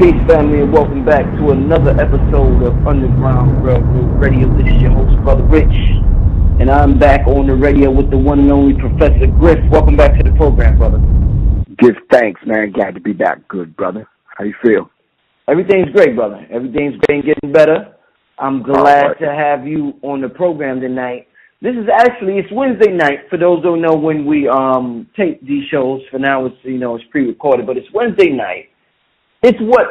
Peace, family, and welcome back to another episode of Underground Railroad Radio. This is your host, Brother Rich, and I'm back on the radio with the one and only Professor Griff. Welcome back to the program, brother. Give thanks, man. Glad to be back. Good, brother. How you feel? Everything's great, brother. Everything's been getting better. I'm glad to have you on the program tonight. It's Wednesday night. For those who don't know when we tape these shows, for now it's pre-recorded, but it's Wednesday night. It's what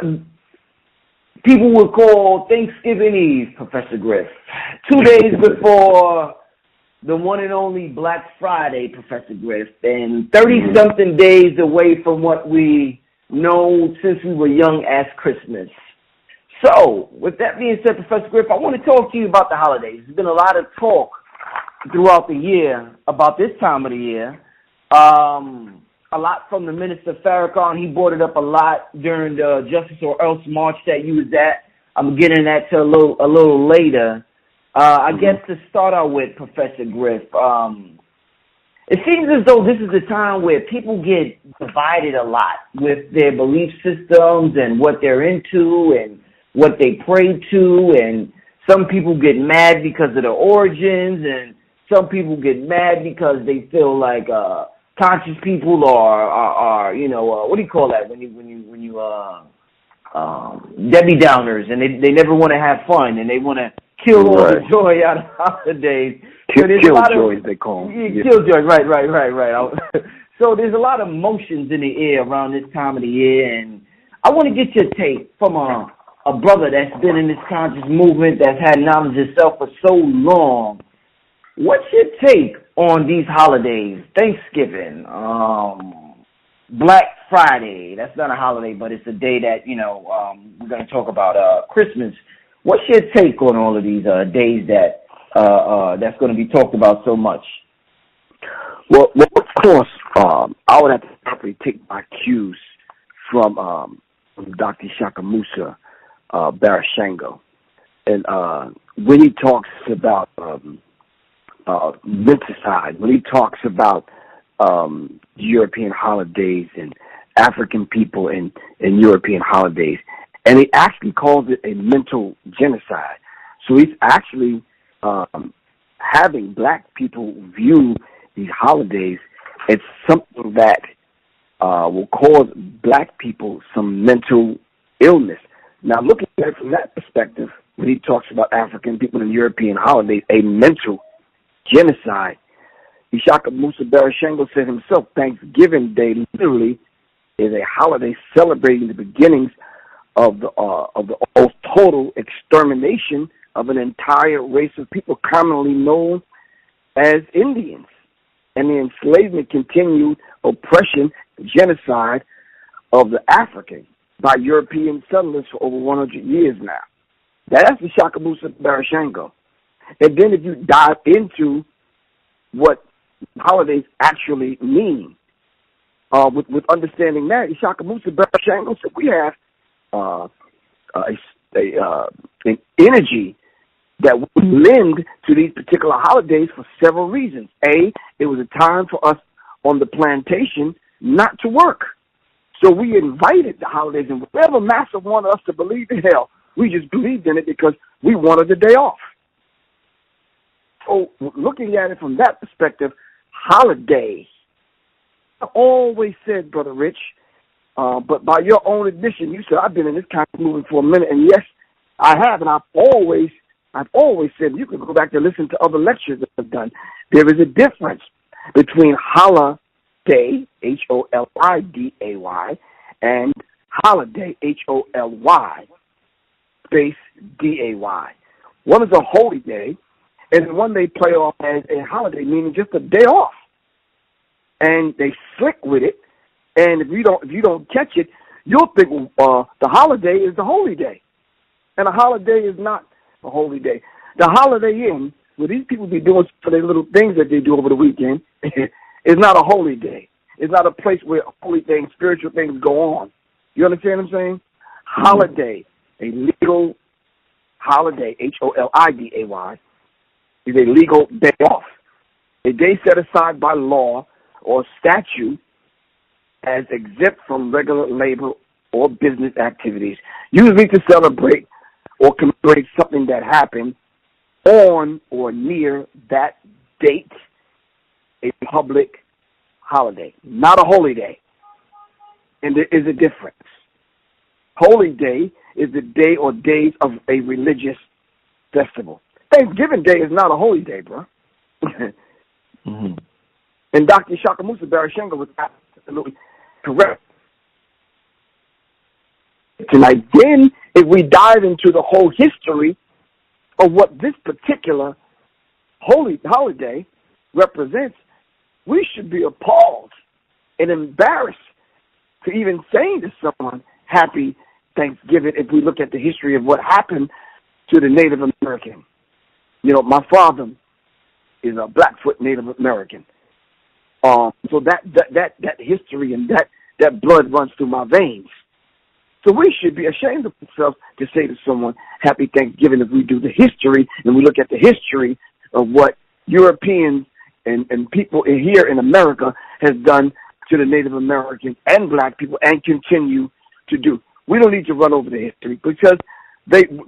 people would call Thanksgiving Eve, Professor Griff. 2 days before the one and only Black Friday, Professor Griff, and 30-something days away from what we know since we were young as Christmas. So, with that being said, Professor Griff, I want to talk to you about the holidays. There's been a lot of talk throughout the year about this time of the year. A lot from the Minister Farrakhan. He brought it up a lot during the Justice or Else march that you was at. I'm getting that to a little later. I guess to start out with, Professor Griff, it seems as though this is the time where people get divided a lot with their belief systems and what they're into and what they pray to, and some people get mad because of the origins, and some people get mad because they feel like conscious people are what do you call that when you Debbie Downers, and they never want to have fun and they want to kill all the joy out of holidays. Killjoys, they call them. Yeah, killjoys, right. So there's a lot of emotions in the air around this time of the year, and I want to get your take from a brother that's been in this conscious movement, that's had knowledge of self for so long. What's your take on these holidays? Thanksgiving, Black Friday. That's not a holiday, but it's a day that, we're going to talk about Christmas. What's your take on all of these days that that's going to be talked about so much? Well, of course, I would have to probably take my cues from Dr. Ishaka Musa Barashango. And when he talks about menticide, when he talks about European holidays and African people and European holidays, and he actually calls it a mental genocide. So he's actually having black people view these holidays as something that will cause black people some mental illness. Now, looking at it from that perspective, when he talks about African people and European holidays, a mental genocide, Ishaka Musa Barashango said himself, Thanksgiving Day literally is a holiday celebrating the beginnings of the total extermination of an entire race of people commonly known as Indians, and the enslavement, continued oppression, genocide of the African by European settlers for over 100 years now. That's Ishaka Musa Barashango. And then if you dive into what holidays actually mean, with understanding that, Ishaka Musa Barashango said we have an energy that we lend to these particular holidays for several reasons. A, it was a time for us on the plantation not to work. So we invited the holidays, and whatever master wanted us to believe in, hell, we just believed in it because we wanted the day off. So looking at it from that perspective, holidays, I always said, Brother Rich, but by your own admission, you said, I've been in this kind of movement for a minute, and yes, I have, and I've always said, you can go back and listen to other lectures that I've done, there is a difference between holiday, Holiday, and holiday, Holy, space D-A-Y. One is a holy day, and one they play off as a holiday, meaning just a day off. And they slick with it, and if you don't catch it, you'll think the holiday is the holy day. And a holiday is not a holy day. The holiday inn, where these people be doing for their little things that they do over the weekend, is not a holy day. It's not a place where holy things, spiritual things go on. You understand what I'm saying? Holiday, a legal holiday, Holiday, is a legal day off. A day set aside by law or statute as exempt from regular labor or business activities, usually to celebrate or commemorate something that happened on or near that date, a public holiday, not a holy day. And there is a difference. Holy day is the day or days of a religious festival. Thanksgiving Day is not a holy day, bro. Mm-hmm. And Dr. Shakamusa Barashenga was absolutely correct. Tonight, then, if we dive into the whole history of what this particular holy holiday represents, we should be appalled and embarrassed to even saying to someone, Happy Thanksgiving, if we look at the history of what happened to the Native American. You know, my father is a Blackfoot Native American. So that history and that blood runs through my veins. So we should be ashamed of ourselves to say to someone, Happy Thanksgiving, if we do the history and we look at the history of what Europeans and people here in America has done to the Native Americans and black people and continue to do. We don't need to run over the history because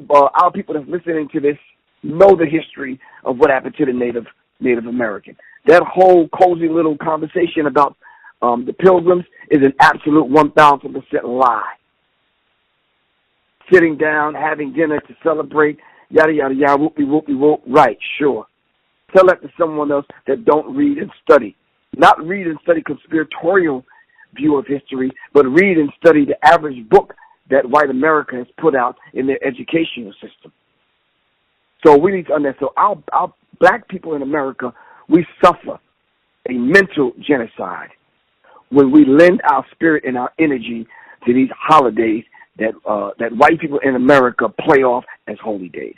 our people that's listening to this know the history of what happened to the Native American. That whole cozy little conversation about the Pilgrims is an absolute 1,000% lie. Sitting down, having dinner to celebrate, yada, yada, yada, whoopie, whoopie, whoop. Right, sure. Tell that to someone else that don't read and study. Not read and study conspiratorial view of history, but read and study the average book that white America has put out in their educational system. So we need to understand. So our black people in America, we suffer a mental genocide when we lend our spirit and our energy to these holidays that white people in America play off as holy days.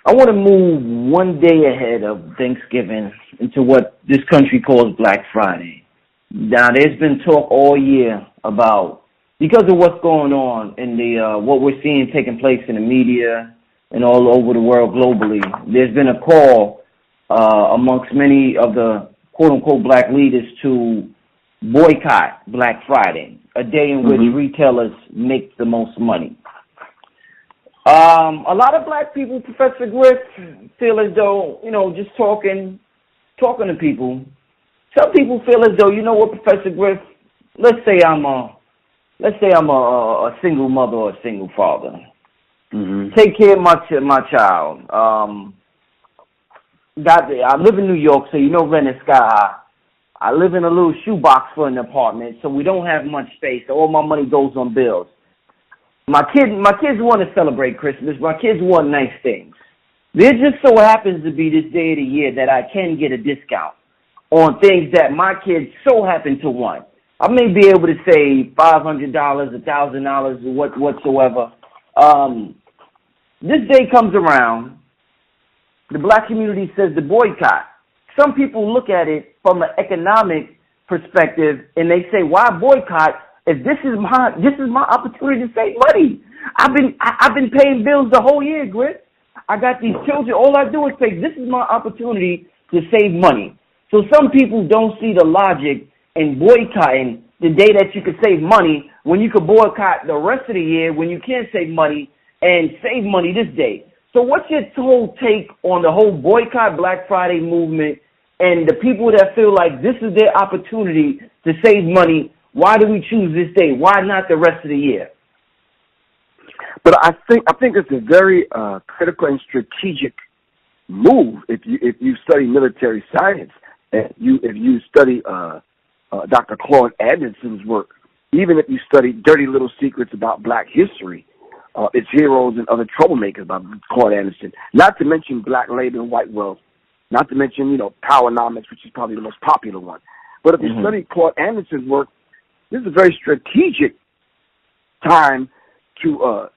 I want to move one day ahead of Thanksgiving into what this country calls Black Friday. Now, there's been talk all year about, because of what's going on in the what we're seeing taking place in the media and all over the world globally, there's been a call amongst many of the quote-unquote black leaders to boycott Black Friday, a day in which retailers make the most money. A lot of black people, Professor Griff, feel as though, just talking to people. Some people feel as though, you know what, Professor Griff, let's say I'm a single mother or a single father. Mm-hmm. Take care of my child. I live in New York, so rent is sky high. I live in a little shoebox for an apartment, so we don't have much space. So all my money goes on bills. My kids want to celebrate Christmas. My kids want nice things. There just so happens to be this day of the year that I can get a discount on things that my kids so happen to want. I may be able to save $500, $1,000, or whatsoever. This day comes around. The black community says to boycott. Some people look at it from an economic perspective, and they say, "Why boycott? If this is my opportunity to save money. I've been paying bills the whole year, Griff. I got these children. All I do is pay. This is my opportunity to save money." So some people don't see the logic in boycotting the day that you could save money when you could boycott the rest of the year when you can't save money and save money this day. So what's your whole take on the whole boycott Black Friday movement and the people that feel like this is their opportunity to save money? Why do we choose this day? Why not the rest of the year? But I think it's a very critical and strategic move. If you study military science, if you study Dr. Claude Anderson's work, even if you study Dirty Little Secrets about Black history, its heroes and other troublemakers by Claude Anderson, not to mention Black Labor and White Wealth, not to mention Powernomics, which is probably the most popular one. But if you study Claude Anderson's work, this is a very strategic time to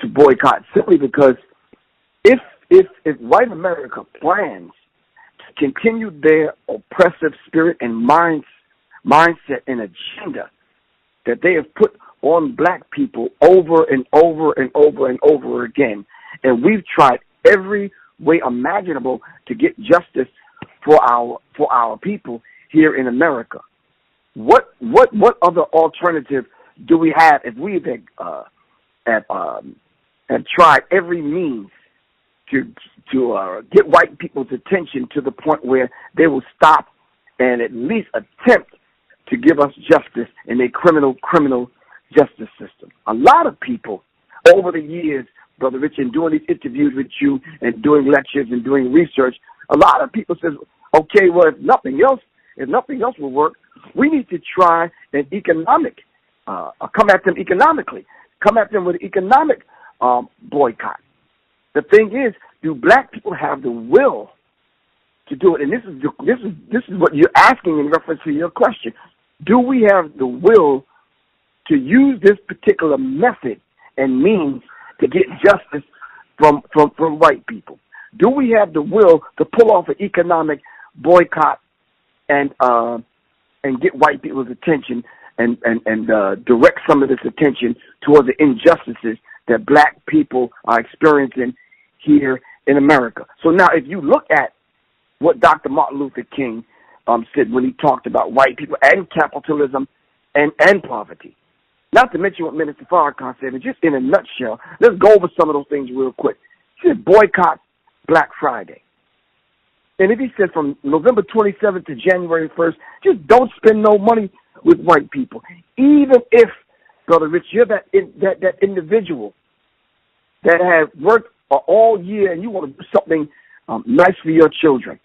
boycott, simply because if white America plans to continue their oppressive spirit and mindset and agenda that they have put on black people over and over and over and over again, and we've tried every way imaginable to get justice for our people here in America. what other alternative do we have if we have tried every means to get white people's attention to the point where they will stop and at least attempt to give us justice in a criminal justice system? A lot of people over the years, Brother Rich, in doing these interviews with you and doing lectures and doing research, a lot of people says, okay, well, if nothing else will work, we need to try an economic, come at them economically, come at them with an economic boycott. The thing is, do black people have the will to do it? And this is what you're asking in reference to your question. Do we have the will to use this particular method and means to get justice from white people? Do we have the will to pull off an economic boycott and get white people's attention and direct some of this attention towards the injustices that black people are experiencing here in America? So now, if you look at what Dr. Martin Luther King said when he talked about white people and capitalism and poverty, not to mention what Minister Farrakhan said, but just in a nutshell, let's go over some of those things real quick. He said boycott Black Friday. And if he said from November 27th to January 1st, just don't spend no money with white people. Even if, Brother Rich, you're that individual that has worked all year and you want to do something nice for your children.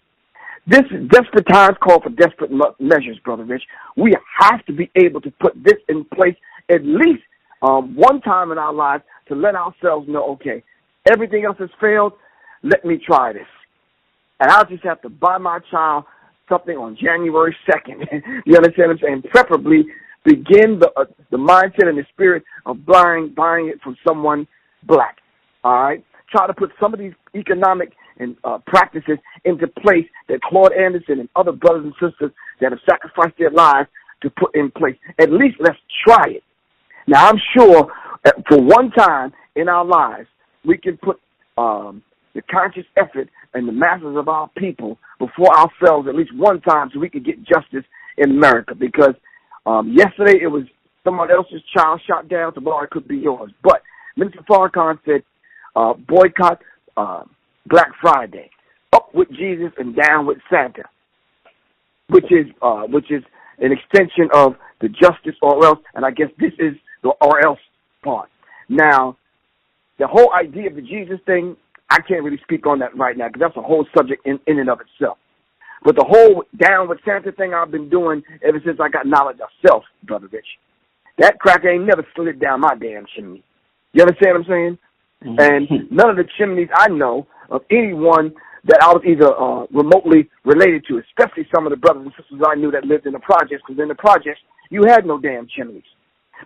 This is desperate times call for desperate measures, Brother Rich. We have to be able to put this in place at least one time in our lives to let ourselves know, okay, everything else has failed, let me try this. And I'll just have to buy my child something on January 2nd. You understand what I'm saying? Preferably begin the mindset and the spirit of buying it from someone black. All right? Try to put some of these economic and practices into place that Claude Anderson and other brothers and sisters that have sacrificed their lives to put in place. At least let's try it. Now, I'm sure for one time in our lives, we can put the conscious effort and the masses of our people before ourselves at least one time so we can get justice in America. Because yesterday it was someone else's child shot down, tomorrow it could be yours. But Minister Farrakhan said, boycott Black Friday, up with Jesus and down with Santa, which is an extension of the justice or else, and I guess this is the or else part. Now, the whole idea of the Jesus thing, I can't really speak on that right now because that's a whole subject in and of itself. But the whole down with Santa thing I've been doing ever since I got knowledge of self, Brother Rich. That cracker ain't never slid down my damn chimney. You understand what I'm saying? And none of the chimneys I know of anyone that I was either remotely related to, especially some of the brothers and sisters I knew that lived in the projects, because in the projects, you had no damn chimneys.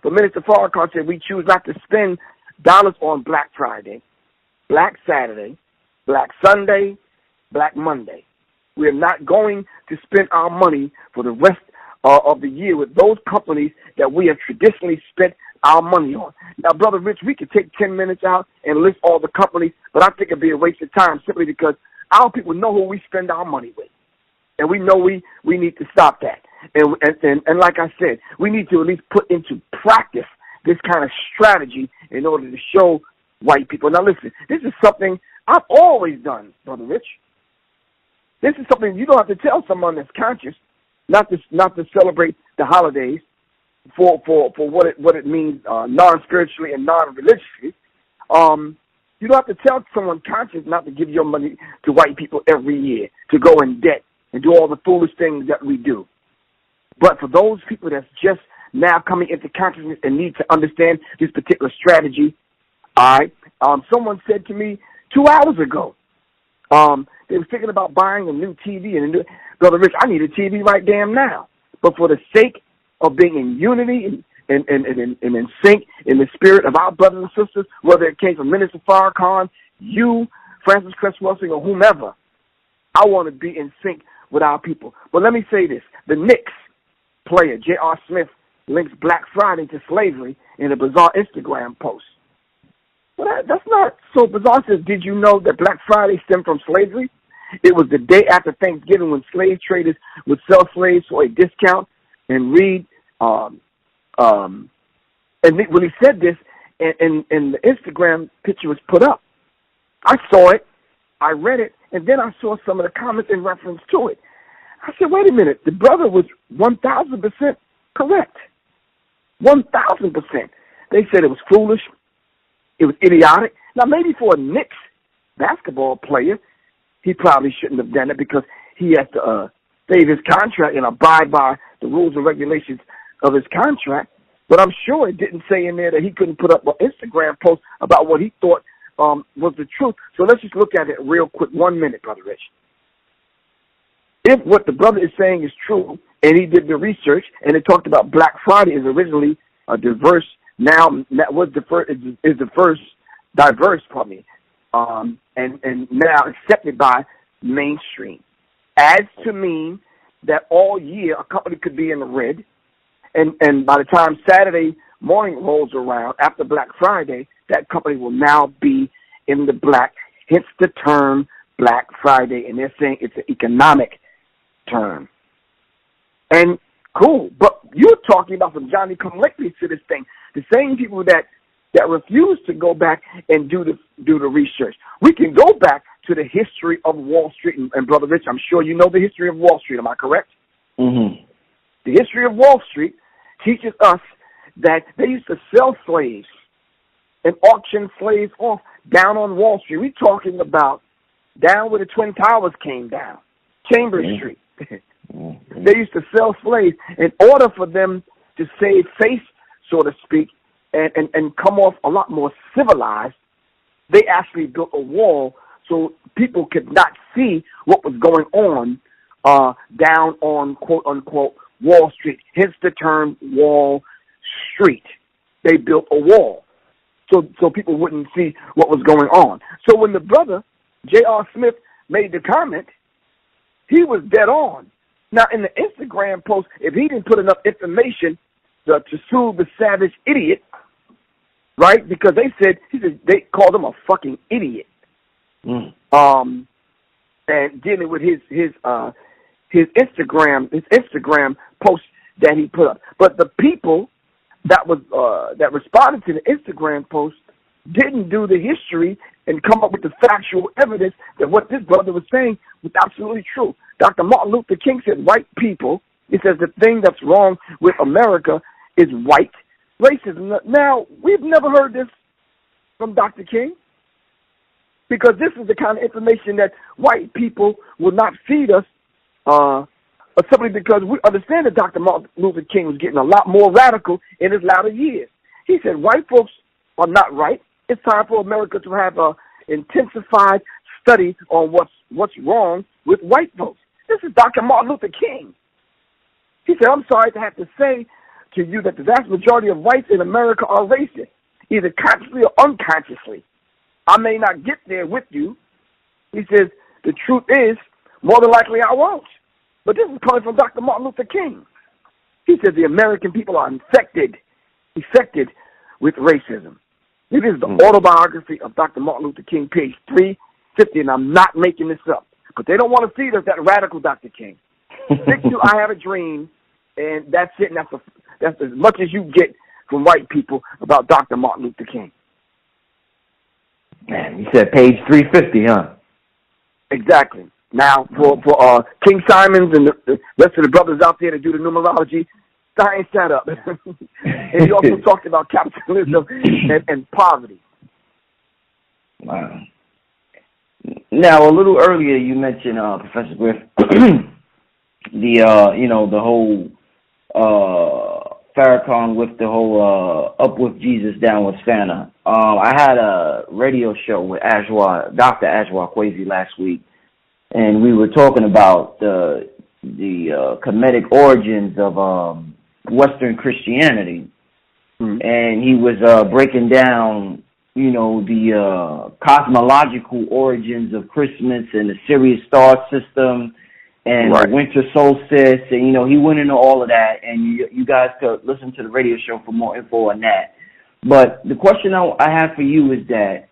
But Minister Farrakhan said we choose not to spend dollars on Black Friday, Black Saturday, Black Sunday, Black Monday. We are not going to spend our money for the rest of the year with those companies that we have traditionally spent our money on. Now, Brother Rich, we could take 10 minutes out and list all the companies, but I think it'd be a waste of time simply because our people know who we spend our money with. And we know we need to stop that. And like I said, we need to at least put into practice this kind of strategy in order to show white people. Now, listen, this is something I've always done, Brother Rich. This is something you don't have to tell someone that's conscious not to celebrate the holidays for what it means non-spiritually and non-religiously. You don't have to tell someone conscious not to give your money to white people every year, to go in debt and do all the foolish things that we do. But for those people that's just now coming into consciousness and need to understand this particular strategy, all right, someone said to me 2 hours ago, they were thinking about buying a new TV. And Brother Rich, I need a TV right damn now. But for the sake of being in unity and in sync in the spirit of our brothers and sisters, whether it came from Minister Farrakhan, you, Francis Cresswell, or whomever, I want to be in sync with our people. But let me say this. The Knicks player, J.R. Smith, links Black Friday to slavery in a bizarre Instagram post. Well, that's not so bizarre. Says, did you know that Black Friday stemmed from slavery? It was the day after Thanksgiving when slave traders would sell slaves for a discount and read. And when he said this, and the Instagram picture was put up, I saw it, I read it, and then I saw some of the comments in reference to it. I said, wait a minute, the brother was 1,000% correct. 1,000%. They said it was foolish, it was idiotic. Now, maybe for a Knicks basketball player, he probably shouldn't have done it because he has to save his contract and abide by the rules and regulations of his contract. But I'm sure it didn't say in there that he couldn't put up an Instagram post about what he thought was the truth. So let's just look at it real quick. 1 minute, Brother Rich. If what the brother is saying is true, and he did the research, and it talked about Black Friday is originally a diverse, now that was the first, is the first diverse, and now accepted by mainstream, as to mean that all year a company could be in the red, and by the time Saturday morning rolls around after Black Friday, that company will now be in the black, hence the term Black Friday, and they're saying it's an economic term. And cool, but you're talking about some Johnny-come-lately to this thing. The same people that refuse to go back and do the research. We can go back to the history of Wall Street, and Brother Rich, I'm sure you know the history of Wall Street. Am I correct? Mm-hmm. The history of Wall Street teaches us that they used to sell slaves and auction slaves off down on Wall Street. We're talking about down where the Twin Towers came down, Chambers Street. They used to sell slaves in order for them to save face, so to speak, and come off a lot more civilized. They actually built a wall so people could not see what was going on down on, quote-unquote, Wall Street. Hence the term Wall Street. They built a wall so people wouldn't see what was going on. So when the brother, J.R. Smith, made the comment, he was dead on. Now, in the Instagram post, if he didn't put enough information to sue the savage idiot, right? Because they called him a fucking idiot. And dealing with his Instagram post that he put up. But the people that responded to the Instagram post didn't do the history and come up with the factual evidence that what this brother was saying was absolutely true. Dr. Martin Luther King said white people, he says the thing that's wrong with America is white racism. Now, we've never heard this from Dr. King because this is the kind of information that white people will not feed us simply because we understand that Dr. Martin Luther King was getting a lot more radical in his latter years. He said white folks are not right. It's time for America to have an intensified study on what's wrong with white folks. This is Dr. Martin Luther King. He said, I'm sorry to have to say to you that the vast majority of whites in America are racist, either consciously or unconsciously. I may not get there with you. He says, the truth is, more than likely I won't. But this is coming from Dr. Martin Luther King. He said the American people are infected with racism. It is the autobiography of Dr. Martin Luther King, page 350, and I'm not making this up. But they don't want to feed us that radical Dr. King. Stick to I Have a Dream, and that's it. And that's as much as you get from white people about Dr. Martin Luther King. Man, you said page 350, huh? Exactly. Now, for King Simons and the rest of the brothers out there that do the numerology, Stein sat up. And he also talked about capitalism and poverty. Wow. Now, a little earlier you mentioned, Professor Griff, the whole Farrakhan with the whole up with Jesus, down with Santa. I had a radio show with Dr. Ajwa Kwesi last week, and we were talking about the Kemetic origins of Western Christianity, and he was breaking down, the cosmological origins of Christmas and the Sirius star system and the winter solstice, and he went into all of that, and you guys could listen to the radio show for more info on that. But the question I have for you is that,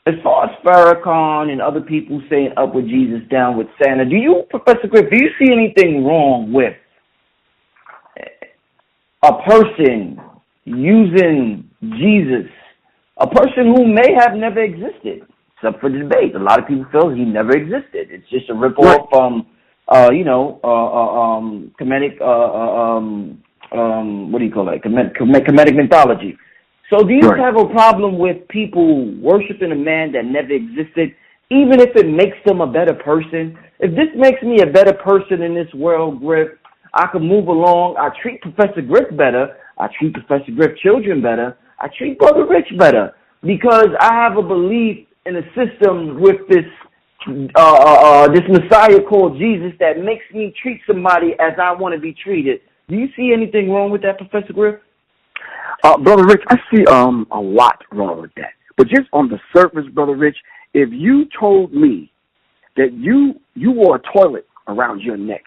as far as Farrakhan and other people saying up with Jesus, down with Santa, Professor Griff, do you see anything wrong with person using Jesus, a person who may have never existed, except for the debate. A lot of people feel he never existed. It's just a ripoff from, comedic, what do you call that? Comedic mythology. So do you have a problem with people worshiping a man that never existed, even if it makes them a better person? If this makes me a better person in this world, Griff, I can move along. I treat Professor Griff better. I treat Professor Griff children better. I treat Brother Rich better because I have a belief in a system with this this Messiah called Jesus that makes me treat somebody as I want to be treated. Do you see anything wrong with that, Professor Griff? Brother Rich, I see a lot wrong with that. But just on the surface, Brother Rich, if you told me that you wore a toilet around your neck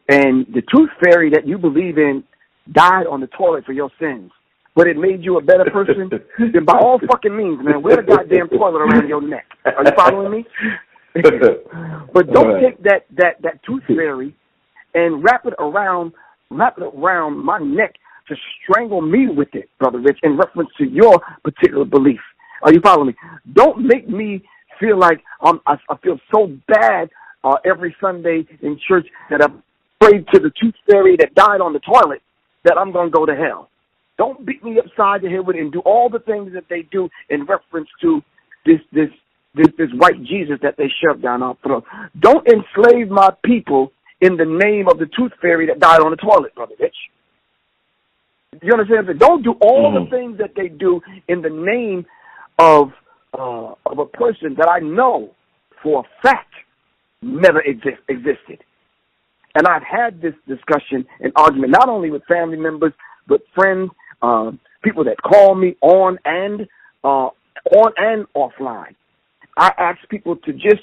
and the tooth fairy that you believe in died on the toilet for your sins, but it made you a better person, then by all fucking means, man, wear the goddamn toilet around your neck. Are you following me? But don't take that tooth fairy and wrap it around my neck to strangle me with it, Brother Rich, in reference to your particular belief. Are you following me? Don't make me feel like I feel so bad every Sunday in church that I prayed to the tooth fairy that died on the toilet that I'm going to go to hell. Don't beat me upside the head with it and do all the things that they do in reference to this white Jesus that they shove down our throat. Don't enslave my people in the name of the tooth fairy that died on the toilet, Brother Rich. You understand? Don't do all the things that they do in the name of a person that I know for a fact never existed. And I've had this discussion and argument not only with family members but friends, people that call me on and offline. I ask people to just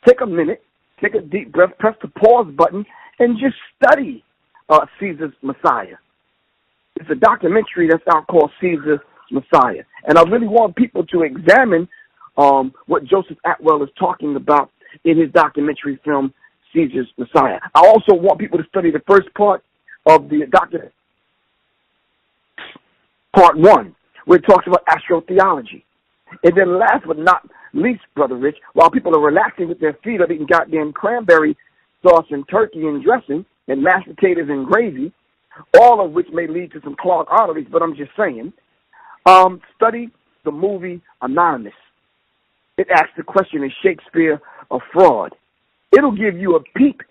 take a minute, take a deep breath, press the pause button, and just study Caesar's Messiah. It's a documentary that's out called Caesar's Messiah. And I really want people to examine what Joseph Atwell is talking about in his documentary film, Caesar's Messiah. I also want people to study the first part of the documentary, part 1, where it talks about astrotheology. And then last but not least, Brother Rich, while people are relaxing with their feet up eating goddamn cranberry sauce and turkey and dressing and mashed potatoes and gravy, all of which may lead to some clogged arteries, but I'm just saying, study the movie Anonymous. It asks the question, is Shakespeare a fraud? It'll give you a peep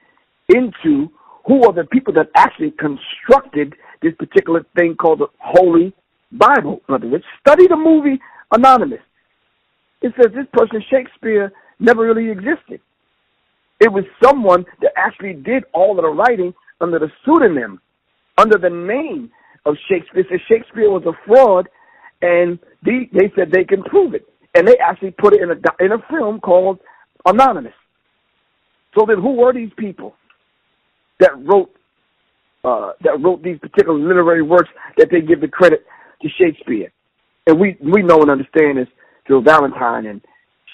into who are the people that actually constructed this particular thing called the Holy Bible, Brother Rich. Study the movie Anonymous. It says this person, Shakespeare, never really existed. It was someone that actually did all of the writing under the pseudonym, under the name of Shakespeare. It says Shakespeare was a fraud, and they said they can prove it. And they actually put it in a film called Anonymous. So then who were these people that wrote these particular literary works that they give the credit to Shakespeare? And we know and understand this Phil Valentine and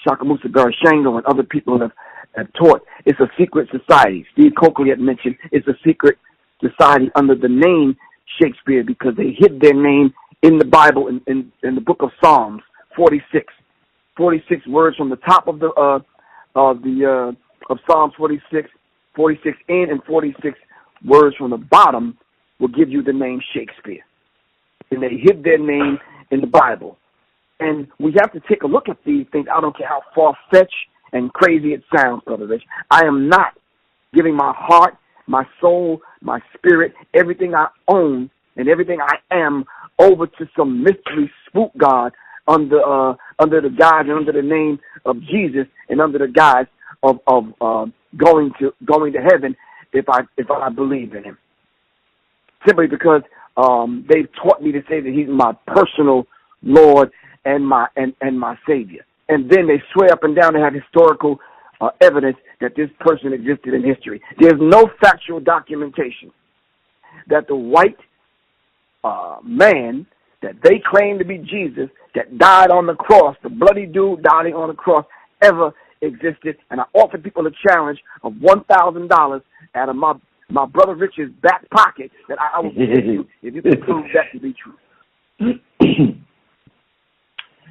Shakamusa Garashango and other people have taught. It's a secret society. Steve Coakley had mentioned it's a secret society under the name Shakespeare because they hid their name in the Bible in the book of Psalms 46. 46 words from the top of Psalms 46 in and 46 words from the bottom will give you the name Shakespeare. And they hid their name in the Bible. And we have to take a look at these things. I don't care how far-fetched and crazy it sounds, Brother Rich. I am not giving my heart, my soul, my spirit, everything I own and everything I am over to some mystery spook god under the guise and under the name of Jesus and under the guise of going to heaven if I believe in him. Simply because they've taught me to say that he's my personal Lord and my Savior. And then they swear up and down they have historical evidence that this person existed in history. There's no factual documentation that the white man that they claim to be Jesus, that died on the cross, the bloody dude dying on the cross, ever existed. And I offer people a challenge of $1,000 out of my my brother Richard's back pocket that I will give you if you can prove that to be true.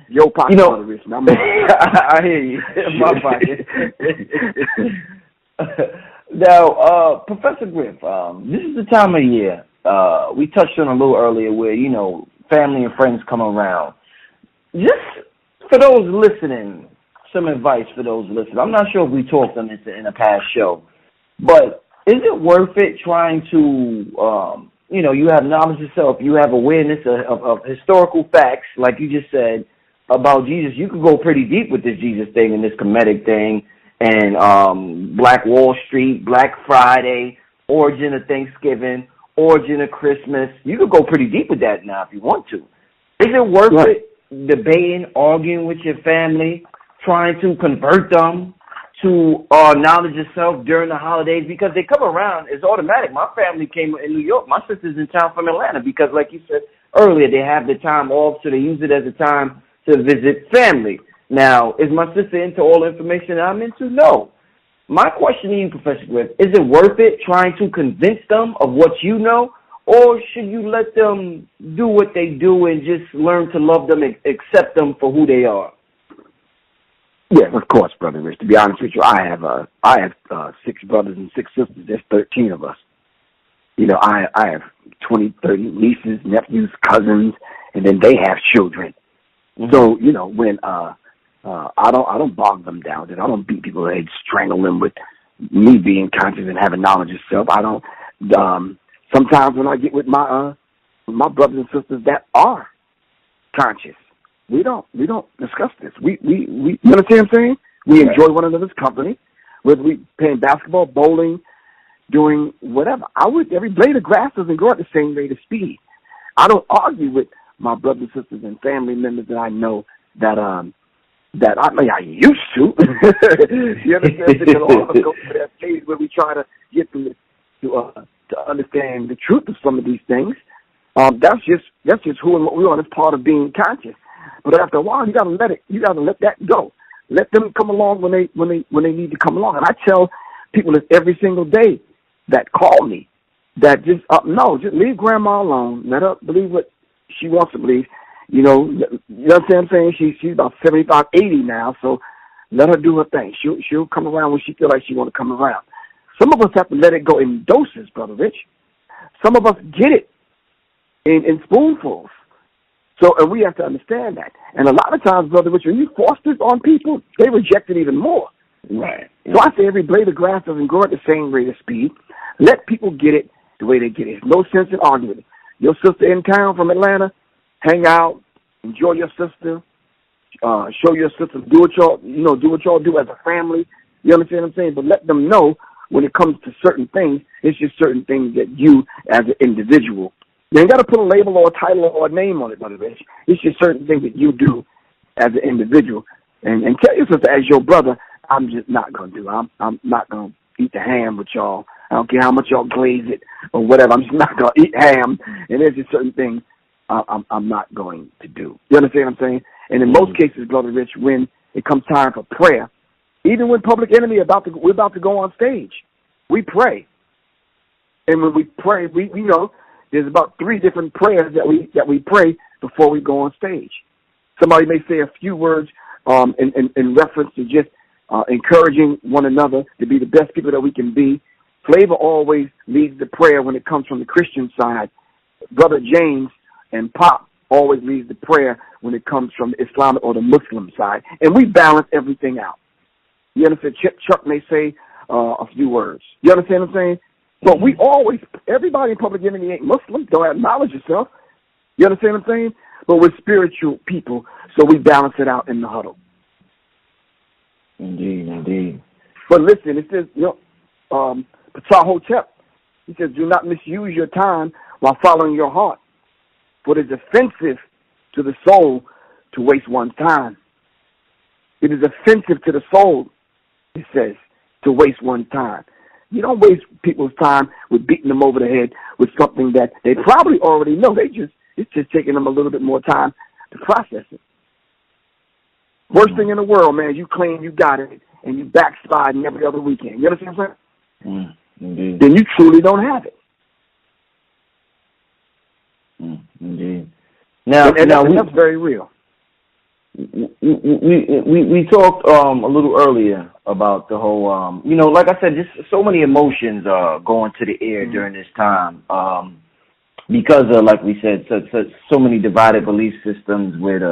Your pocket, brother Rich. I hear you. My pocket. Now, Professor Griff, this is the time of year. We touched on a little earlier where, family and friends come around. Just for those listening, some advice for those listening. I'm not sure if we talked on this in a past show, but is it worth it trying to, you have knowledge yourself, you have awareness of historical facts, like you just said, about Jesus. You could go pretty deep with this Jesus thing and this Kemetic thing and Black Wall Street, Black Friday, origin of Thanksgiving, origin of Christmas. You could go pretty deep with that now if you want to. Is it worth it debating, arguing with your family, trying to convert them to knowledge of self during the holidays? Because they come around, it's automatic. My family came in New York. My sister's in town from Atlanta because, like you said earlier, they have the time off, so they use it as a time to visit family. Now, is my sister into all the information that I'm into? No. My question to you, Professor Griff, is it worth it trying to convince them of what you know, or should you let them do what they do and just learn to love them and accept them for who they are? Yes, of course, Brother Rich. To be honest with you, I have 6 brothers and 6 sisters. There's 13 of us. I have 20, 30 nieces, nephews, cousins, and then they have children. Mm-hmm. So, when I don't bog them down, and I don't beat people head, strangle them with me being conscious and having knowledge of self. I don't. Sometimes when I get with my brothers and sisters that are conscious, we don't discuss this. We you understand what I'm saying? We enjoy one another's company, whether we playing basketball, bowling, doing whatever. Every blade of grass doesn't grow at the same rate of speed. I don't argue with my brothers and sisters and family members that I know that I used to. You understand? Because all of us go through that phase where we try to get them to understand the truth of some of these things. That's just who and what we are. That's part of being conscious. But after a while, you gotta let that go. Let them come along when they need to come along. And I tell people this every single day that call me that just leave grandma alone. Let her believe what she wants to believe. You know what I'm saying? She's about 75, 80 now, so let her do her thing. She'll come around when she feel like she want to come around. Some of us have to let it go in doses, Brother Rich. Some of us get it in spoonfuls. So, and we have to understand that. And a lot of times, Brother Rich, when you force this on people, they reject it even more. Right. So I say every blade of grass doesn't grow at the same rate of speed. Let people get it the way they get it. There's no sense in arguing. Your sister in town from Atlanta, hang out, enjoy your sister, show your sister, do what y'all do as a family. You understand what I'm saying? But let them know when it comes to certain things, it's just certain things that you as an individual, you ain't got to put a label or a title or a name on it, Brother Rich. It's just certain things that you do as an individual. And tell your sister, as your brother, I'm just not going to do. I'm not going to eat the ham with y'all. I don't care how much y'all glaze it or whatever. I'm just not going to eat ham. And there's just certain things I'm not going to do. You understand what I'm saying? And in most cases, Brother Rich, when it comes time for prayer, even when Public Enemy we're about to go on stage, we pray. And when we pray, we know there's about 3 different prayers that we pray before we go on stage. Somebody may say a few words in reference to just encouraging one another to be the best people that we can be. Flavor always leads the prayer when it comes from the Christian side. Brother James and Pop always leads the prayer when it comes from the Islamic or the Muslim side. And we balance everything out. You understand? Chuck may say a few words. You understand what I'm saying? But we always, everybody in Public Enemy ain't Muslim, don't acknowledge yourself. You understand what I'm saying? But we're spiritual people, so we balance it out in the huddle. Indeed. But listen, it says, Ptah Hotep, he says, do not misuse your time while following your heart, for it is offensive to the soul to waste one's time. It is offensive to the soul, it says, to waste one's time. You don't waste people's time with beating them over the head with something that they probably already know. It's just taking them a little bit more time to process it. Worst thing in the world, man, you claim you got it and you backsliding every other weekend. You understand what I'm saying? Indeed. then you truly don't have it. Indeed. Now, That's very real. We talked a little earlier about the whole, like I said, just so many emotions going to the air during this time because of, like we said, so many divided belief systems with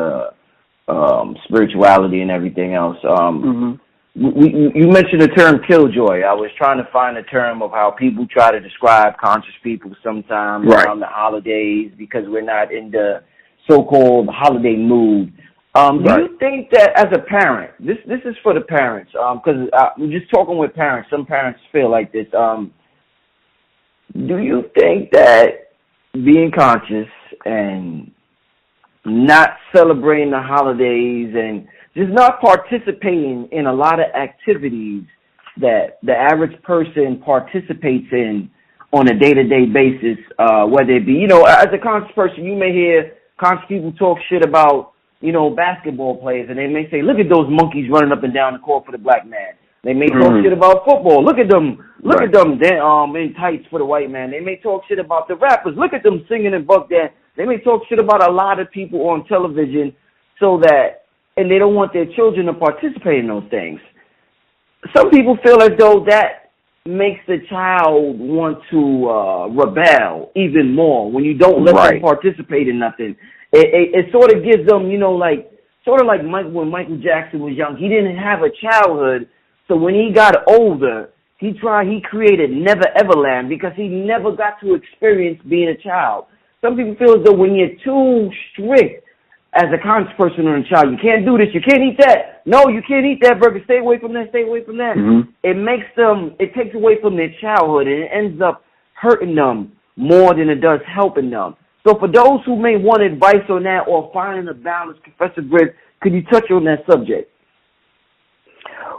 spirituality and everything else. You mentioned the term killjoy. I was trying to find a term of how people try to describe conscious people sometimes around the holidays because we're not in the so-called holiday mood. Do you think that as a parent, this is for the parents, because I'm just talking with parents. Some parents feel like this. Do you think that being conscious and not celebrating the holidays and just not participating in a lot of activities that the average person participates in on a day-to-day basis, whether it be, as a conscious person, you may hear conscious people talk shit about, basketball players, and they may say, look at those monkeys running up and down the court for the black man. They may talk shit about football. Look at them. Look at them in tights for the white man. They may talk shit about the rappers. Look at them singing and buck dance. They may talk shit about a lot of people on television and they don't want their children to participate in those things. Some people feel as though that makes the child want to rebel even more when you don't let them participate in nothing. It sort of gives them, when Michael Jackson was young, he didn't have a childhood, so when he got older, he created Never Everland because he never got to experience being a child. Some people feel as though when you're too strict as a conscious person or a child, you can't do this, you can't eat that. No, you can't eat that burger. Stay away from that. Stay away from that. It takes away from their childhood, and it ends up hurting them more than it does helping them. So for those who may want advice on that or finding a balance, Professor Griff, could you touch on that subject?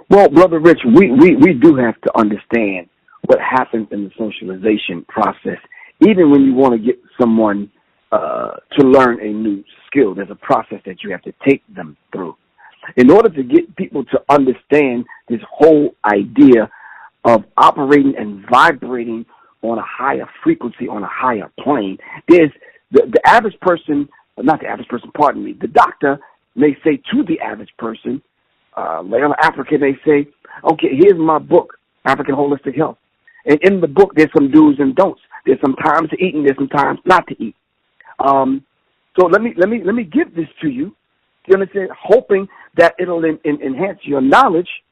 Well, Brother Rich, we do have to understand what happens in the socialization process. Even when you want to get someone to learn a new skill, there's a process that you have to take them through. In order to get people to understand this whole idea of operating and vibrating on a higher frequency, on a higher plane, there's the average person, not the average person, pardon me, the doctor may say to the average person, Leon Africa, they say, okay, here's my book, African Holistic Health. And in the book, there's some do's and don'ts. There's some times to eat and there's some times not to eat. So let me give this to you. You understand? Hoping that it'll enhance your knowledge,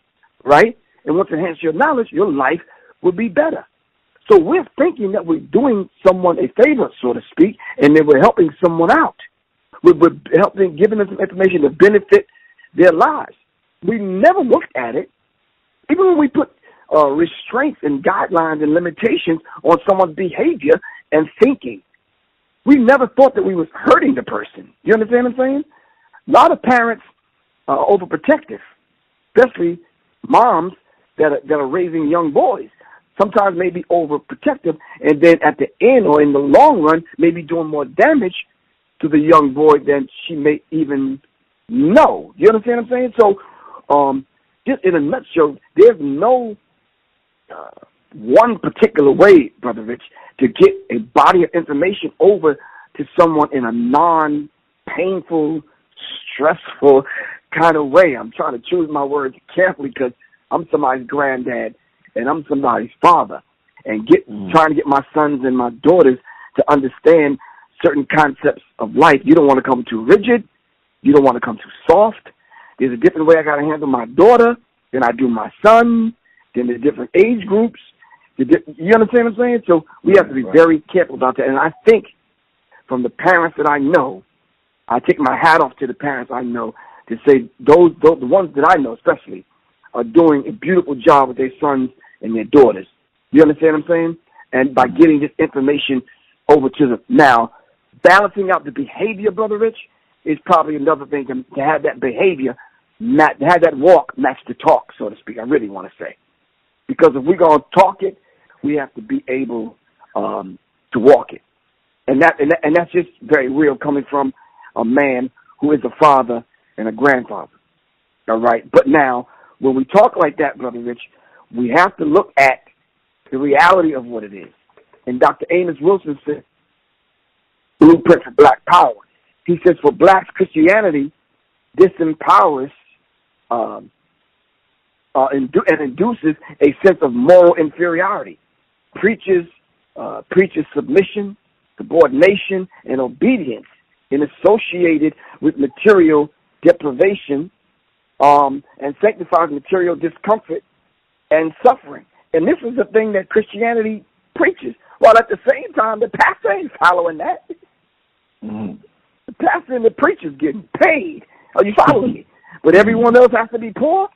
right? And once it enhances your knowledge, your life will be better. So we're thinking that we're doing someone a favor, so to speak, and that we're helping someone out. We're helping, giving them some information to benefit their lives. We never looked at it. Even when we put restraints and guidelines and limitations on someone's behavior and thinking, we never thought that we was hurting the person. You understand what I'm saying? A lot of parents are overprotective, especially moms that are raising young boys. Sometimes may be overprotective, and then at the end or in the long run, may be doing more damage to the young boy than she may even know. You understand what I'm saying? So, just in a nutshell, there's no one particular way, Brother Rich, to get a body of information over to someone in a non-painful, stressful kind of way. I'm trying to choose my words carefully because I'm somebody's granddad and I'm somebody's father, and trying to get my sons and my daughters to understand certain concepts of life. You don't want to come too rigid. You don't want to come too soft. There's a different way I got to handle my daughter than I do my son. Then there's different age groups. You understand what I'm saying? So we have to be very careful about that. And I think from the parents that I know, I take my hat off to the parents I know to say the ones that I know especially are doing a beautiful job with their sons and their daughters. You understand what I'm saying? And by getting this information over to them. Now, balancing out the behavior, Brother Rich, is probably another thing to have that behavior, to have that walk match the talk, so to speak, I really want to say. Because if we're going to talk it, we have to be able to walk it. And that's just very real coming from a man who is a father and a grandfather. All right? But now, when we talk like that, Brother Rich, we have to look at the reality of what it is. And Dr. Amos Wilson said, Blueprint for Black Power. He says, for blacks, Christianity disempowers and induces a sense of moral inferiority. Preaches submission, subordination, and obedience, and associated with material deprivation, and sanctifies material discomfort and suffering. And this is the thing that Christianity preaches. While at the same time, the pastor ain't following that. Mm-hmm. The pastor and the preacher's getting paid. Are you following me? But everyone else has to be poor.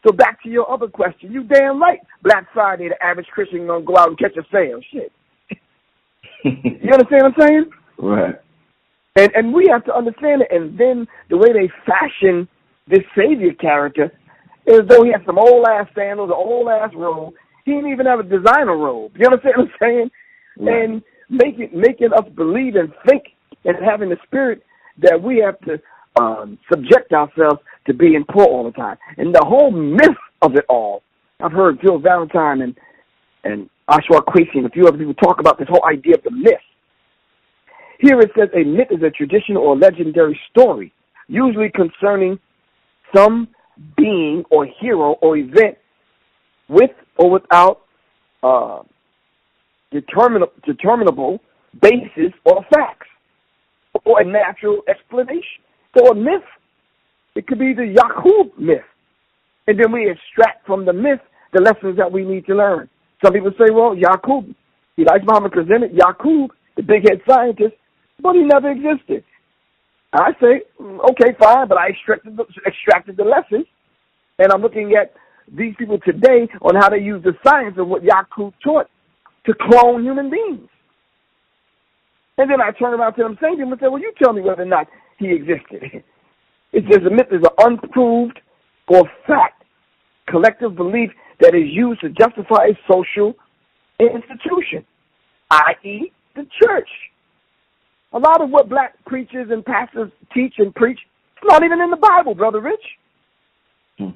So back to your other question. You damn right. Black Friday, the average Christian gonna go out and catch a sale. Shit. You understand what I'm saying? Right. And we have to understand it. And then the way they fashion this Savior character is as though he has some old-ass sandals, an old-ass robe. He didn't even have a designer robe. You understand what I'm saying? Right. And making us believe and think and having the spirit that we have to subject ourselves to being poor all the time. And the whole myth of it all, I've heard Phil Valentine and Oshawa Kwesi and a few other people talk about this whole idea of the myth. Here it says a myth is a traditional or legendary story, usually concerning some being or hero or event with or without determinable basis or facts or a natural explanation. So a myth, it could be the Yaqub myth. And then we extract from the myth the lessons that we need to learn. Some people say, well, Yaqub, Elijah Muhammad presented Yaqub, the big-head scientist, but he never existed. I say, okay, fine, but I extracted the lessons, and I'm looking at these people today on how they use the science of what Yaqub taught to clone human beings. And then I turn around to them same people and say, well, you tell me whether or not he existed. It's just a myth is an unproved or fact collective belief that is used to justify a social institution, i.e. the church. A lot of what black preachers and pastors teach and preach, it's not even in the Bible, Brother Rich. Hmm.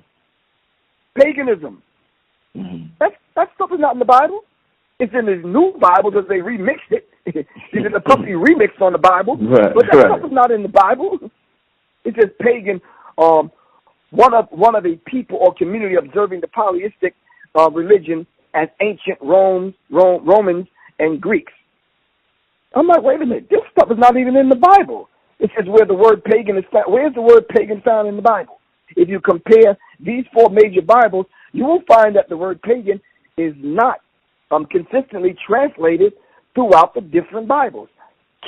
Paganism. Mm-hmm. That stuff is not in the Bible. It's in this new Bible because they remixed it. They did a puppy remix on the Bible. Right, but that stuff is not in the Bible. It's just pagan, one of a people or community observing the polytheistic religion as ancient Romans and Greeks. I'm like, wait a minute, this stuff is not even in the Bible. It says where the word pagan is found. Where's the word pagan found in the Bible? If you compare these four major Bibles, you will find that the word pagan is not consistently translated throughout the different Bibles.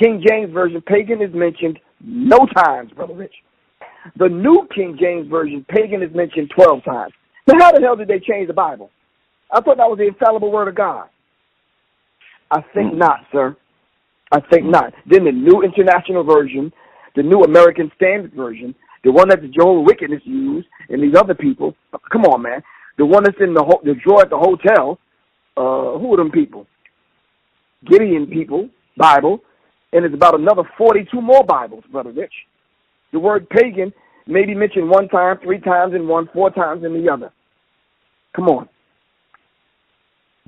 King James Version, pagan is mentioned no times, Brother Rich. The New King James Version, pagan is mentioned 12 times. So how the hell did they change the Bible? I thought that was the infallible word of God. I think not, sir. I think not. Then the New International Version, the New American Standard Version, the one that the Jehovah's Witnesses use, and these other people, come on, man. The one that's in the drawer at the hotel, who are them people? Gideon people, Bible, and it's about another 42 more Bibles, Brother Rich. The word pagan may be mentioned one time, 3 times in one, 4 times in the other. Come on.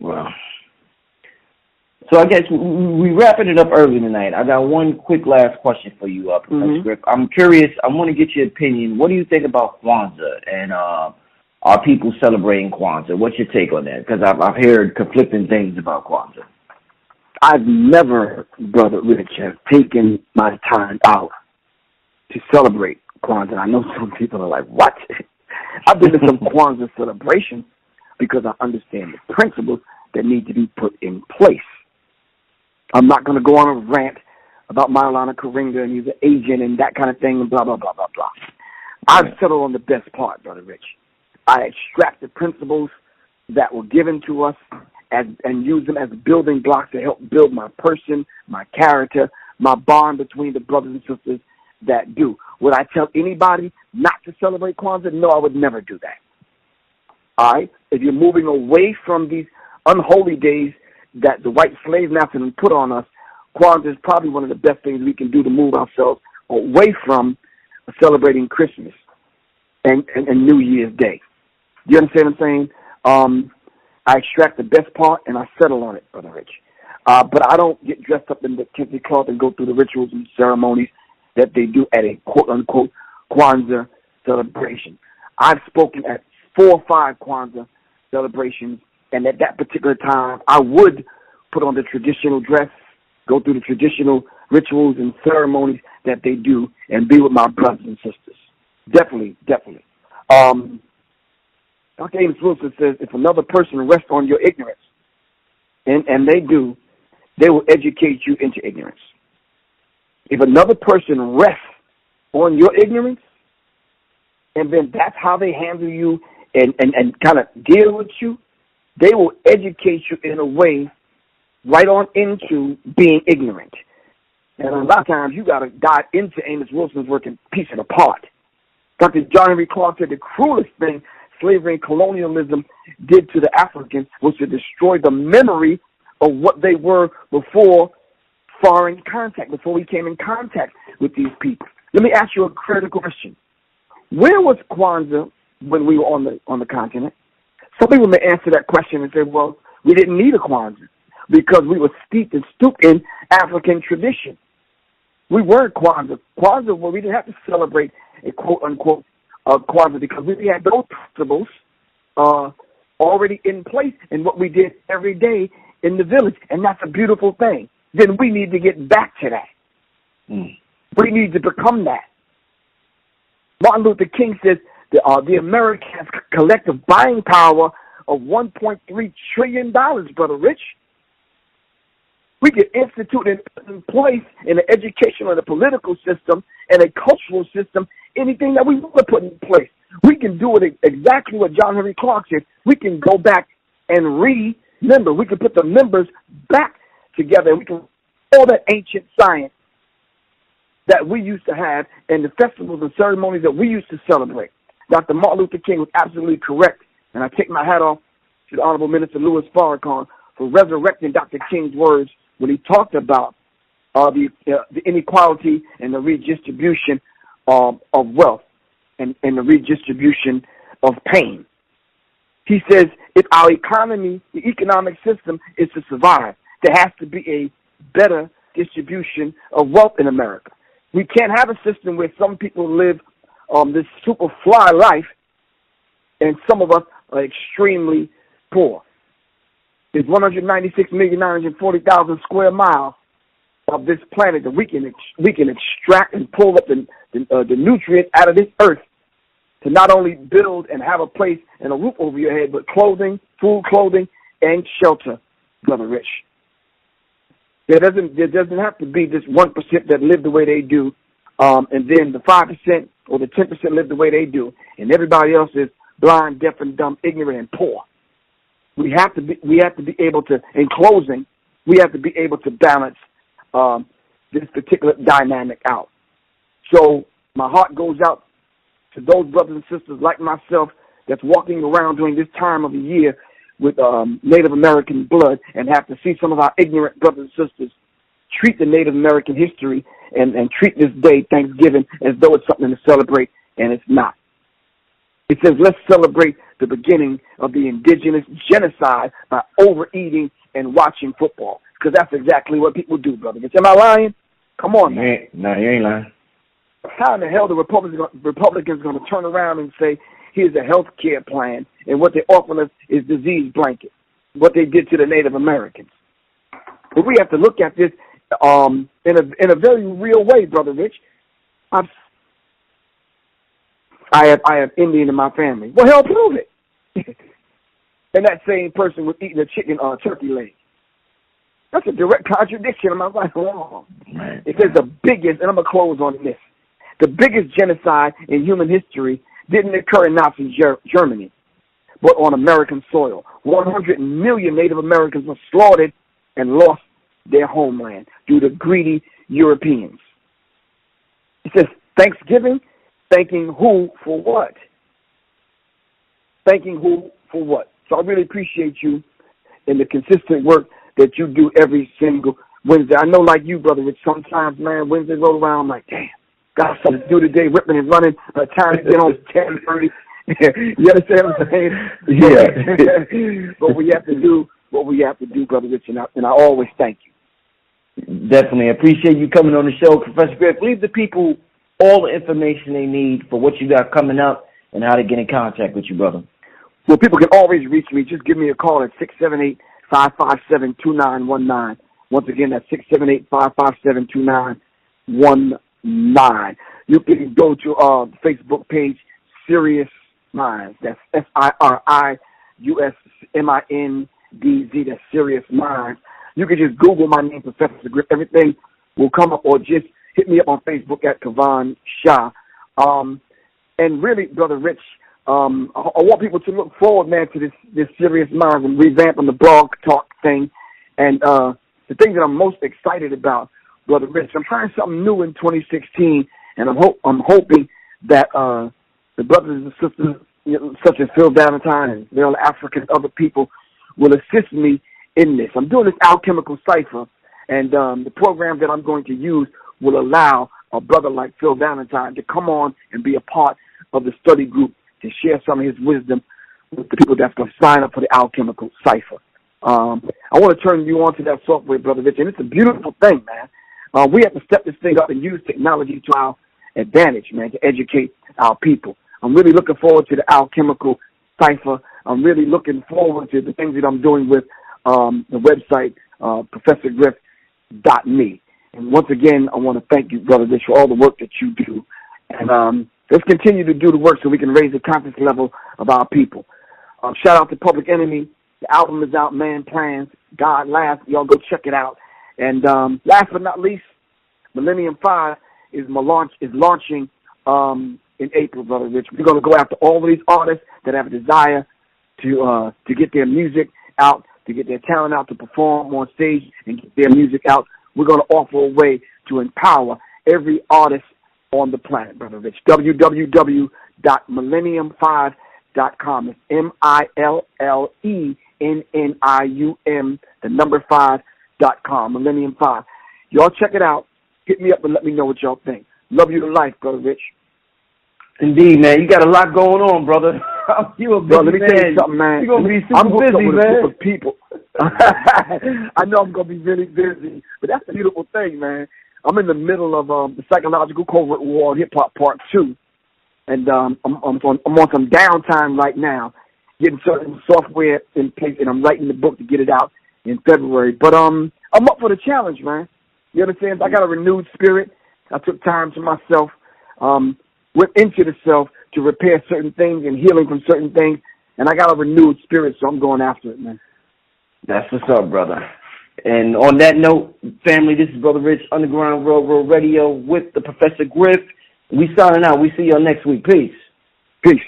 Wow. So I guess we wrapping it up early tonight. I got one quick last question for you, Professor Griff. I'm curious. I want to get your opinion. What do you think about Kwanzaa and are people celebrating Kwanzaa? What's your take on that? Because I've heard conflicting things about Kwanzaa. I've never, Brother Rich, have taken my time out to celebrate Kwanzaa. I know some people are like, what? I've been to some Kwanzaa celebrations because I understand the principles that need to be put in place. I'm not going to go on a rant about Maulana Karinga and he's an agent and that kind of thing and blah, blah, blah, blah, blah. I've settled on the best part, Brother Rich. I extract the principles that were given to us and use them as building blocks to help build my person, my character, my bond between the brothers and sisters that do. Would I tell anybody not to celebrate Kwanzaa? No, I would never do that. All right? If you're moving away from these unholy days that the white slave master put on us, Kwanzaa is probably one of the best things we can do to move ourselves away from celebrating Christmas and New Year's Day. You understand what I'm saying? I extract the best part and I settle on it, Brother Rich. But I don't get dressed up in the kente cloth and go through the rituals and ceremonies that they do at a quote-unquote Kwanzaa celebration. I've spoken at 4 or 5 Kwanzaa celebrations, and at that particular time, I would put on the traditional dress, go through the traditional rituals and ceremonies that they do, and be with my brothers and sisters. Definitely, definitely. Dr. Amos Wilson says, if another person rests on your ignorance, and they do, they will educate you into ignorance. If another person rests on your ignorance, and then that's how they handle you and kind of deal with you, they will educate you in a way right on into being ignorant. And a lot of times you got to dive into Amos Wilson's work and piece it apart. Dr. John Henry Clark said the cruelest thing slavery and colonialism did to the Africans was to destroy the memory of what they were before foreign contact, before we came in contact with these people. Let me ask you a critical question. Where was Kwanzaa when we were on the continent? Some people may answer that question and say, well, we didn't need a Kwanzaa because we were steeped and stooped in African tradition. We weren't Kwanzaa. Kwanzaa, well, we didn't have to celebrate a quote-unquote Kwanzaa because we had those principles already in place in what we did every day in the village, and that's a beautiful thing. Then we need to get back to that. We need to become that. Martin Luther King says the Americans' collective buying power of $1.3 trillion, Brother Rich. We can institute and put in place in the educational and the political system and a cultural system anything that we want to put in place. We can do it exactly what John Henry Clark said. We can go back and remember. We can put the members back together. We can all that ancient science that we used to have and the festivals and ceremonies that we used to celebrate. Dr. Martin Luther King was absolutely correct, and I take my hat off to the Honorable Minister Louis Farrakhan for resurrecting Dr. King's words when he talked about the inequality and the redistribution of wealth and the redistribution of pain. He says, if our economy, the economic system is to survive, there has to be a better distribution of wealth in America. We can't have a system where some people live this super fly life and some of us are extremely poor. There's 196,940,000 square miles of this planet that we can extract and pull up the nutrients out of this earth to not only build and have a place and a roof over your head, but clothing, food, clothing, and shelter, Brother Rich. There doesn't have to be this 1% that live the way they do, and then the 5% or the 10% live the way they do, and everybody else is blind, deaf, and dumb, ignorant, and poor. We have to be able to, in closing, we have to be able to balance this particular dynamic out. So my heart goes out to those brothers and sisters like myself that's walking around during this time of the year with Native American blood and have to see some of our ignorant brothers and sisters treat the Native American history and treat this day, Thanksgiving, as though it's something to celebrate, and it's not. It says, let's celebrate the beginning of the indigenous genocide by overeating and watching football, because that's exactly what people do, brother. Am I lying? Come on, man. No, you ain't lying. How in the hell the Republicans going to turn around and say, here's a health care plan, and what they're offering us is disease blanket, what they did to the Native Americans? But we have to look at this in a very real way, Brother Rich. I have Indian in my family. Well, hell, prove it. And that same person was eating a turkey leg. That's a direct contradiction. I'm like, wrong. Right. It says the biggest, and I'm going to close on this, the biggest genocide in human history didn't occur in Nazi Germany, but on American soil. 100 million Native Americans were slaughtered and lost their homeland due to greedy Europeans. It says Thanksgiving, thanking who for what? Thanking who for what? So I really appreciate you and the consistent work that you do every single Wednesday. I know, like you, brother, it's sometimes, man, Wednesday roll around, I'm like, damn, got something to do today, ripping and running. By the time you get home, it's 10:30, You understand what I'm saying? Yeah. But we have to do what we have to do, Brother Rich, and I always thank you. Definitely. I appreciate you coming on the show, Professor Griff. Leave the people all the information they need for what you got coming up and how to get in contact with you, brother. Well, people can always reach me. Just give me a call at 678-557-2919. Once again, that's 678-557-2919. You can go to the Facebook page, Serious Minds. That's SIRIUSMINDZ. That's Serious Minds. You can just Google my name, Professor Griff. Everything will come up, or just hit me up on Facebook at Kavan Shah. And really, Brother Rich, I want people to look forward, man, to this Serious Minds and revamping the blog talk thing. And the thing that I'm most excited about, Brother Rich, I'm trying something new in 2016, and I'm hoping that the brothers and sisters, such as Phil Valentine and Real African and other people, will assist me in this. I'm doing this alchemical cipher, and the program that I'm going to use will allow a brother like Phil Valentine to come on and be a part of the study group to share some of his wisdom with the people that's going to sign up for the alchemical cipher. I want to turn you on to that software, Brother Rich, and it's a beautiful thing, man. We have to step this thing up and use technology to our advantage, man, to educate our people. I'm really looking forward to the alchemical cipher. I'm really looking forward to the things that I'm doing with the website, ProfessorGriff.me. And once again, I want to thank you, Brother Rich, for all the work that you do. And let's continue to do the work so we can raise the confidence level of our people. Shout out to Public Enemy. The album is out, Man Plans, God Laughs. Y'all go check it out. And last but not least, Millennium 5 is launching in April, Brother Rich. We're going to go after all of these artists that have a desire to get their music out, to get their talent out, to perform on stage and get their music out. We're going to offer a way to empower every artist on the planet, Brother Rich. www.millennium5.com. It's MILLENNIUM, the number 5.com, Millennium 5. Y'all check it out. Hit me up and let me know what y'all think. Love you to life, Brother Rich. Indeed, man. You got a lot going on, brother. You a busy let me tell you something, man. You're going to be super busy, man. A group of people. I know I'm going to be really busy, but that's the beautiful thing, man. I'm in the middle of the Psychological Covert War Hip Hop Part 2, and I'm on some downtime right now, getting certain software in place, and I'm writing the book to get it out in February. But I'm up for the challenge, man. You understand? I got a renewed spirit. I took time to myself, went into the self to repair certain things and healing from certain things, and I got a renewed spirit, so I'm going after it, man. That's what's up, brother. And on that note, family, this is Brother Rich, Underground Railroad Radio with the Professor Griff. We signing out. We see y'all next week. Peace. Peace.